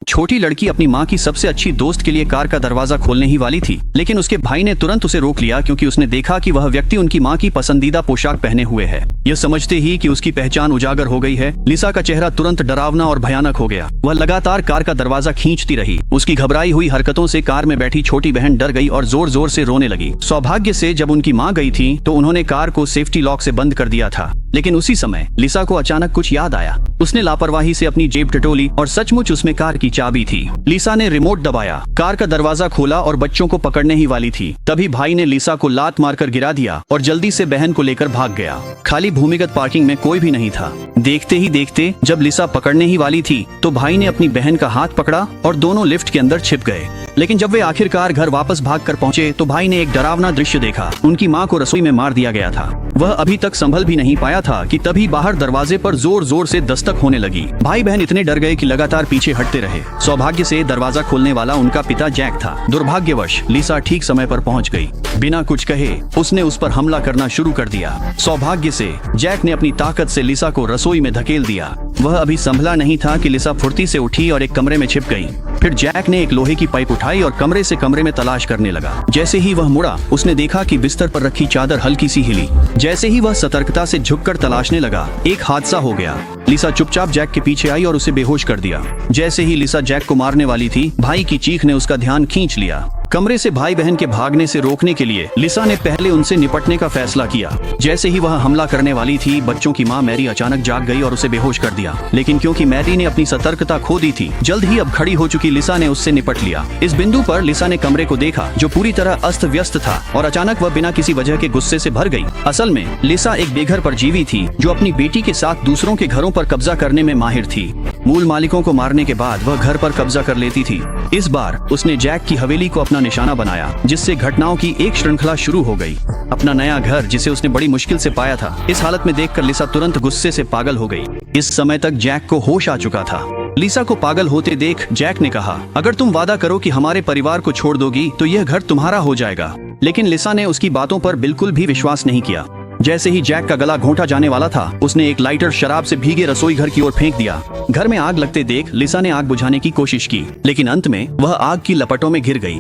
छोटी लड़की अपनी माँ की सबसे अच्छी दोस्त के लिए कार का दरवाजा खोलने ही वाली थी, लेकिन उसके भाई ने तुरंत उसे रोक लिया क्योंकि उसने देखा कि वह व्यक्ति उनकी माँ की पसंदीदा पोशाक पहने हुए है। यह समझते ही कि उसकी पहचान उजागर हो गई है, लिसा का चेहरा तुरंत डरावना और भयानक हो गया। वह लगातार कार का दरवाजा खींचती रही। उसकी घबराई हुई हरकतों से कार में बैठी छोटी बहन डर गई और जोर जोर से रोने लगी। सौभाग्य से जब उनकी माँ गई थी तो उन्होंने कार को सेफ्टी लॉक से बंद कर दिया था, लेकिन उसी समय लिसा को अचानक कुछ याद आया। उसने लापरवाही से अपनी जेब टटोली और सचमुच उसमें कार की चाबी थी। लिसा ने रिमोट दबाया, कार का दरवाजा खोला और बच्चों को पकड़ने ही वाली थी। तभी भाई ने लिसा को लात मारकर गिरा दिया और जल्दी से बहन को लेकर भाग गया। खाली भूमिगत पार्किंग में कोई भी नहीं था। देखते ही देखते जब लिसा पकड़ने ही वाली थी तो भाई ने अपनी बहन का हाथ पकड़ा और दोनों लिफ्ट के अंदर छिप गए। लेकिन जब वे आखिरकार घर वापस भागकर पहुंचे तो भाई ने एक डरावना दृश्य देखा। उनकी माँ को रसोई में मार दिया गया था। वह अभी तक संभल भी नहीं पाया था कि तभी बाहर दरवाजे पर जोर जोर से दस्तक होने लगी। भाई बहन इतने डर गए कि लगातार पीछे हटते रहे। सौभाग्य से दरवाजा खोलने वाला उनका पिता जैक था। दुर्भाग्यवश लिसा ठीक समय पर पहुंच गई। बिना कुछ कहे उसने उस पर हमला करना शुरू कर दिया। सौभाग्य से जैक ने अपनी ताकत से लिसा को रसोई में धकेल दिया। वह अभी संभला नहीं था कि लिसा फुर्ती से उठी और एक कमरे में छिप गई। फिर जैक ने एक लोहे की पाइप उठाई और कमरे से कमरे में तलाश करने लगा। जैसे ही वह मुड़ा उसने देखा कि बिस्तर पर रखी चादर हल्की सी हिली। जैसे ही वह सतर्कता से झुककर तलाशने लगा, एक हादसा हो गया। लिसा चुपचाप जैक के पीछे आई और उसे बेहोश कर दिया। जैसे ही लिसा जैक को मारने वाली थी, भाई की चीख ने उसका ध्यान खींच लिया। कमरे से भाई बहन के भागने से रोकने के लिए लिसा ने पहले उनसे निपटने का फैसला किया। जैसे ही वह हमला करने वाली थी, बच्चों की मां मैरी अचानक जाग गई और उसे बेहोश कर दिया। लेकिन क्योंकि मैरी ने अपनी सतर्कता खो दी थी, जल्द ही अब खड़ी हो चुकी लिसा ने उससे निपट लिया। इस बिंदु पर लिसा ने कमरे को देखा जो पूरी तरह अस्त व्यस्त था और अचानक वह बिना किसी वजह के गुस्से से भर गई। असल में लिसा एक बेघर परजीवी थी जो अपनी बेटी के साथ दूसरों के घरों पर कब्जा करने में माहिर थी। मूल मालिकों को मारने के बाद वह घर पर कब्जा कर लेती थी। इस बार उसने जैक की हवेली को अपना निशाना बनाया, जिससे घटनाओं की एक श्रृंखला शुरू हो गई। अपना नया घर जिसे उसने बड़ी मुश्किल से पाया था, इस हालत में देखकर लिसा तुरंत गुस्से से पागल हो गई। इस समय तक जैक को होश आ चुका था। लिसा को पागल होते देख जैक ने कहा, अगर तुम वादा करो कि हमारे परिवार को छोड़ दोगी तो यह घर तुम्हारा हो जाएगा। लेकिन लिसा ने उसकी बातों पर बिल्कुल भी विश्वास नहीं किया। जैसे ही जैक का गला घोंटा जाने वाला था, उसने एक लाइटर शराब से भीगे रसोई घर की ओर फेंक दिया। घर में आग लगते देख लिसा ने आग बुझाने की कोशिश की, लेकिन अंत में वह आग की लपटों में घिर गई।